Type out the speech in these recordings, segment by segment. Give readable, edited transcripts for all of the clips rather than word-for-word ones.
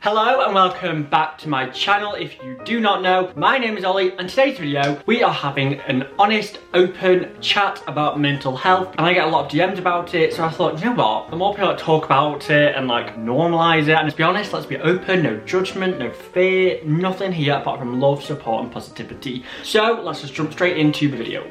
Hello and welcome back to my channel. If you do not know, my name is Ollie and today's video we are having an honest, open chat about mental health, and I get a lot of DMs about it, so I thought, you know what, the more people that talk about it and like normalise it, and let's be honest, let's be open, no judgment, no fear, nothing here apart from love, support and positivity. So let's just jump straight into the video.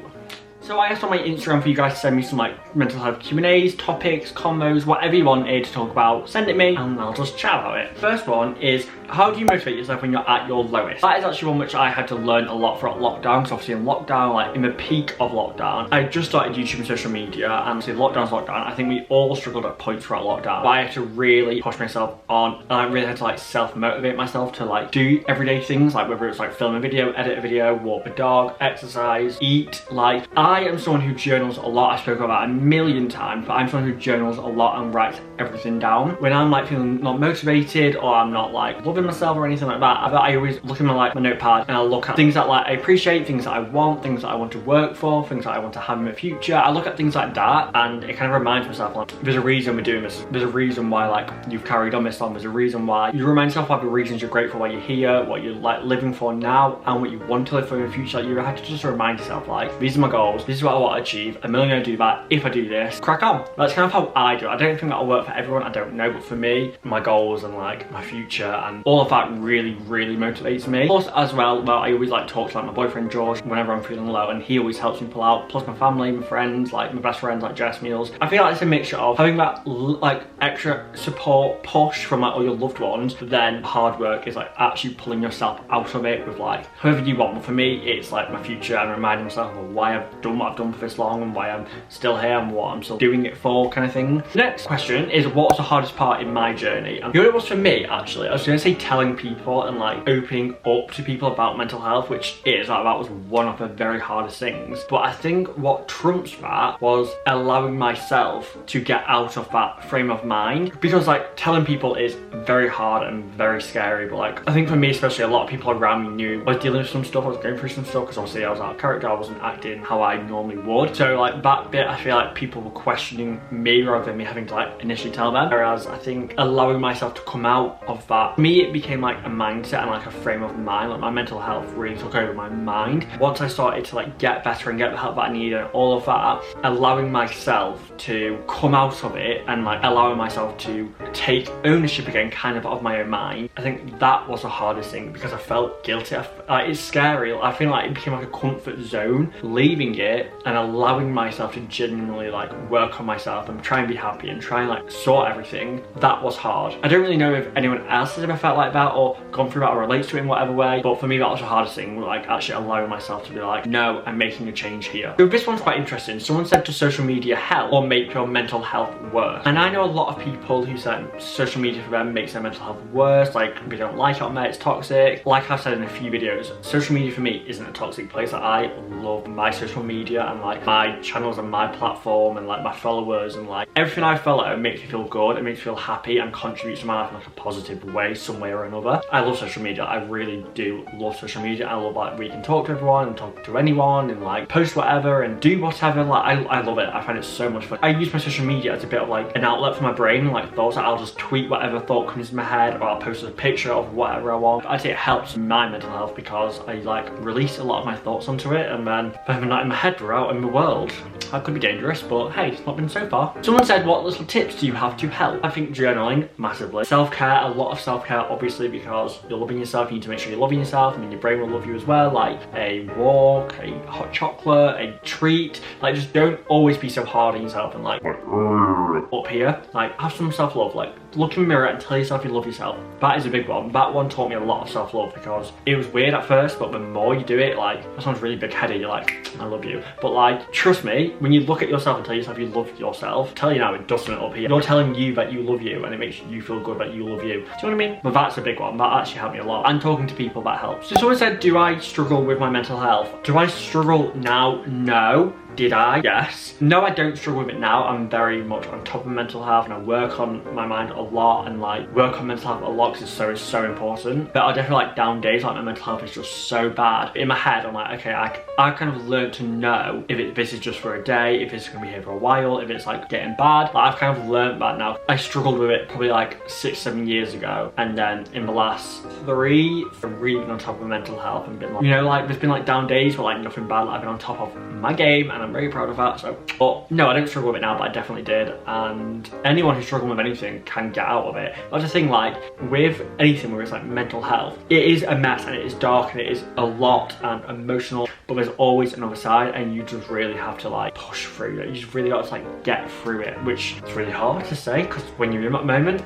So I asked on my Instagram for you guys to send me some like mental health Q&As, topics, combos, whatever you wanted to talk about, send it me and I'll just chat about it. First one is, how do you motivate yourself when you're at your lowest? That is actually one which I had to learn a lot throughout lockdown, because obviously in lockdown, like in the peak of lockdown, I just started YouTube and social media, and obviously lockdown's lockdown. I think we all struggled at points throughout lockdown, but I had to really push myself on, and I really had to like self-motivate myself to like do everyday things, like whether it's like film a video, edit a video, walk the dog, exercise, eat. Like, I am someone who journals a lot. I spoke about that a million times, but I'm someone who journals a lot and writes everything down. When I'm like feeling not motivated or I'm not like loving myself or anything like that, I always look in my notepad and I look at things that like I appreciate, things that I want, things that I want to work for, things that I want to have in the future. I look at things like that and it kind of reminds myself like there's a reason we're doing this. There's a reason why like you've carried on this long. There's a reason why you remind yourself of the reasons you're grateful why you're here, what you're like living for now and what you want to live for in the future. Like, you have to just remind yourself like these are my goals, this is what I want to achieve. I'm only going to do that if I do this. Crack on. That's kind of how I do it. I don't think that'll work for everyone, I don't know, but for me, my goals and like my future and all of that really motivates me. Plus as well, I always like talk to like my boyfriend George whenever I'm feeling low, and he always helps me pull out. Plus my family, my friends, like my best friends like Jess Meals. I feel like it's a mixture of having that like extra support push from like all your loved ones, but then hard work is like actually pulling yourself out of it with like whoever you want. But for me, it's like my future and reminding myself of why I've done what I've done for this long and why I'm still here and what I'm still doing it for, kind of thing. The next question is, what was the hardest part in my journey? And you know what it was for me actually? I was going to say telling people and like opening up to people about mental health, which is like that was one of the very hardest things. But I think what trumps that was allowing myself to get out of that frame of mind, because like telling people is very hard and very scary. But like I think for me especially, a lot of people around me knew I was dealing with some stuff, I was going through some stuff, because obviously I was out of character, I wasn't acting how I normally would. So like that bit, I feel like people were questioning me rather than me having to like initially tell them. Whereas I think allowing myself to come out of that, for me it became like a mindset and like a frame of mind. Like my mental health really took over my mind. Once I started to like get better and get the help that I needed and all of that, allowing myself to come out of it and like allowing myself to take ownership again kind of my own mind, I think that was the hardest thing, because I felt guilty. It's scary. I feel like it became like a comfort zone, leaving it and allowing myself to genuinely like work on myself and try and be happy and try and like sort everything. That was hard. I don't really know if anyone else has ever felt like that or gone through that or relates to it in whatever way, but for me that was the hardest thing, like actually allowing myself to be like, no, I'm making a change here. So this one's quite interesting. Someone said, does social media help or make your mental health worse? And I know a lot of people who said social media for them makes their mental health worse, like they don't like it on there, it's toxic. Like I've said in a few videos, social media for me isn't a toxic place. Like, I love my social media and like my channels and my platform and like my followers, and like everything I follow makes me feel good, it makes me feel happy and contributes to my life in like a positive way, some way or another. I love social media. I really do love social media. I love like we can talk to everyone and talk to anyone and like post whatever and do whatever. Like I love it. I find it so much fun. I use my social media as a bit of like an outlet for my brain and like thoughts. I'll just tweet whatever thought comes to my head, or I'll post a picture of whatever I want. I'd say it helps my mental health because I like release a lot of my thoughts onto it, and then if I'm not in my head, we're out in the world. That could be dangerous, but hey, it's not been so far. Someone said, what little tips do you have to help? I think journaling, massively. Self-care, a lot of self-care, obviously, because you're loving yourself, you need to make sure you're loving yourself, and then your brain will love you as well. Like a walk, a hot chocolate, a treat. Like, just don't always be so hard on yourself and like up here. Like, have some self-love. Like, look in the mirror and tell yourself you love yourself. That is a big one. That one taught me a lot of self-love, because it was weird at first, but the more you do it, like, that sounds really big-headed, you're like, I love you. But like, trust me, when you look at yourself and tell yourself you love yourself, tell you now, it doesn't up here. You're telling you that you love you, and it makes you feel good that you love you. Do you know what I mean? But that's a big one. That actually helped me a lot. And talking to people, that helps. So someone said, do I struggle with my mental health? Do I struggle now? No. Did I? Yes. No, I don't struggle with it now. I'm very much on top of mental health and I work on my mind a lot and like work on mental health a lot because it's so important. But I definitely like down days like my mental health is just so bad. In my head, I'm like, okay, I kind of learned to know if this is just for a day, if it's gonna be here for a while, if it's like getting bad. Like, I've kind of learned that now. I struggled with it probably like 6-7 years ago, and then in the last 3, I've really been on top of mental health and been like, you know, like there's been like down days but like nothing bad. Like, I've been on top of my game and I'm very proud of that. So, but no, I don't struggle with it now, but I definitely did. And anyone who's struggling with anything can get out of it. That's the thing, like with anything where it's like mental health, it is a mess and it is dark and it is a lot and emotional, but there's always another side and you just really have to like push through it. You just really got to like get through it, which is really hard to say because when you're in that moment,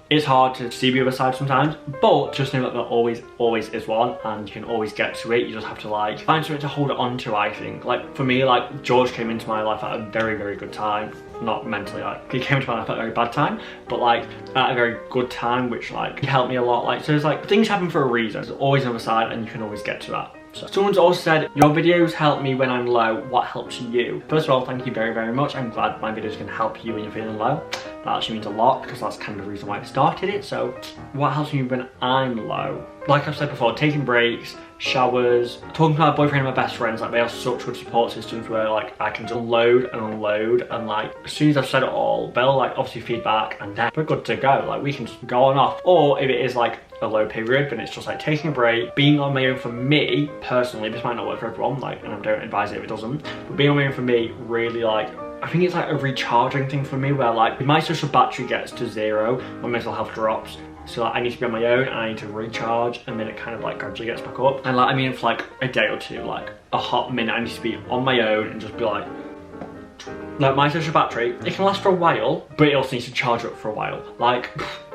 it's hard to see the other side sometimes, but just know that there always is one and you can always get to it. You just have to like find something to hold on to, I think. Like for me, like George came into my life at a very good time. Not mentally, like he came into my life at a very bad time, but like at a very good time, which like helped me a lot. Like, so there's like things happen for a reason. There's always another side and you can always get to that. So, someone's also said, your videos help me when I'm low. What helps you? First of all, thank you very much. I'm glad my videos can help you when you're feeling low. That actually means a lot because that's kind of the reason why I started it. So what helps me when I'm low? Like I've said before, taking breaks, showers, talking to my boyfriend and my best friends. Like they are such good support systems where like I can just load and unload, and like as soon as I've said it all, they'll like obviously feedback and then we're good to go. Like we can just go on off. Or if it is like a low period, then it's just like taking a break, being on my own. For me personally, this might not work for everyone, like, and I don't advise it if it doesn't, but being on my own for me really like, I think it's like a recharging thing for me where like my social battery gets to 0, my mental health drops. So like, I need to be on my own and I need to recharge, and then it kind of like gradually gets back up. And like, I mean, for like a day or two, like a hot minute, I need to be on my own and just be like my social battery, it can last for a while, but it also needs to charge up for a while. Like,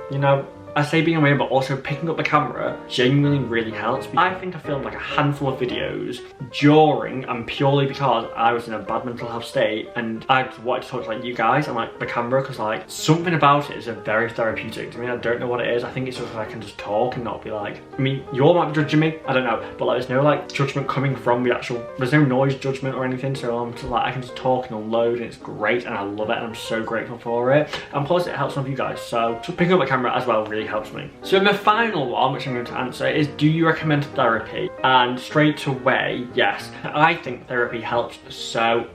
you know, I say being on my own, but also picking up the camera genuinely really helps. I think I filmed like a handful of videos during and purely because I was in a bad mental health state and I wanted to talk to like you guys and like the camera, because like something about it is a very therapeutic to me. I don't know what it is. I think it's just like I can just talk and not be like, I mean, you all might be judging me, I don't know, but like there's no like judgment coming from the actual, there's no noise judgment or anything, so I'm just like, I can just talk and unload and it's great and I love it and I'm so grateful for it. And plus it helps some of you guys, so just picking up the camera as well really helps me. So my final one, which I'm going to answer, is do you recommend therapy? And straight away, yes. I think therapy helps so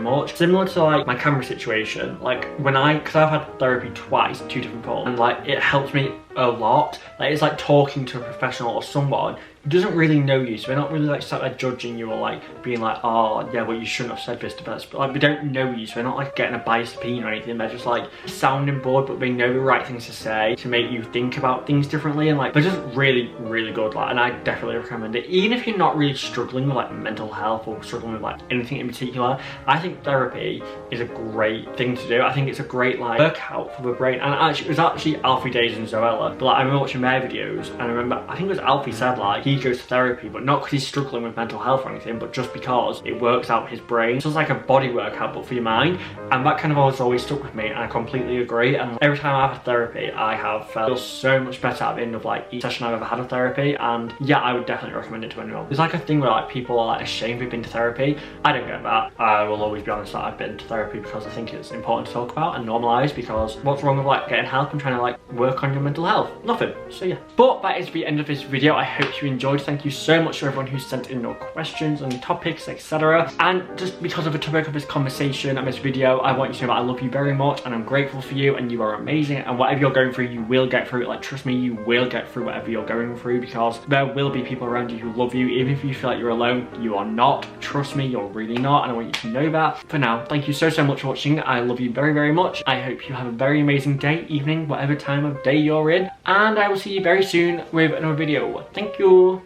much. Similar to like my camera situation, like because I've had therapy twice, 2 different forms, and like it helps me a lot. Like it's like talking to a professional or someone who doesn't really know you, so they're not really like sat there judging you or like being like, oh yeah, well you shouldn't have said this to us, but like they don't know you, so they're not like getting a biased opinion or anything. They're just like sounding bored, but they know the right things to say to make you think about things differently, and like they're just really good. Like, and I definitely recommend it. Even if you're not really struggling with like mental health or struggling with like anything in particular, I think therapy is a great thing to do. I think it's a great like workout for the brain. And actually it was actually Alfie Days and Zoella, but like I remember watching their videos and I remember, I think it was Alfie said like he goes to therapy, but not because he's struggling with mental health or anything, but just because it works out his brain. So it's like a body workout but for your mind, and that kind of always stuck with me, and I completely agree. And every time I've had therapy I have felt so much better at the end of like each session I've ever had of therapy. And yeah, I would definitely recommend it to anyone. There's like a thing where like people are like ashamed they've been to therapy. I don't get that. I will always be honest that I've been to therapy because I think it's important to talk about and normalise, because what's wrong with like getting help and trying to like work on your mental health? Nothing. So yeah, but that is the end of this video. I hope you enjoyed. Thank you so much to everyone who sent in your questions and topics, etc. And just because of the topic of this conversation and this video, I want you to know that I love you very much and I'm grateful for you, and you are amazing, and whatever you're going through you will get through it. Like trust me, you will get through whatever you're going through, because there will be people around you who love you. Even if you feel like you're alone, you are not. Trust me, you're really not, and I want you to know that. For now, thank you so much for watching. I love you very much. I hope you have a very amazing day, evening, whatever time of day you're in, and I will see you very soon with another video. Thank you.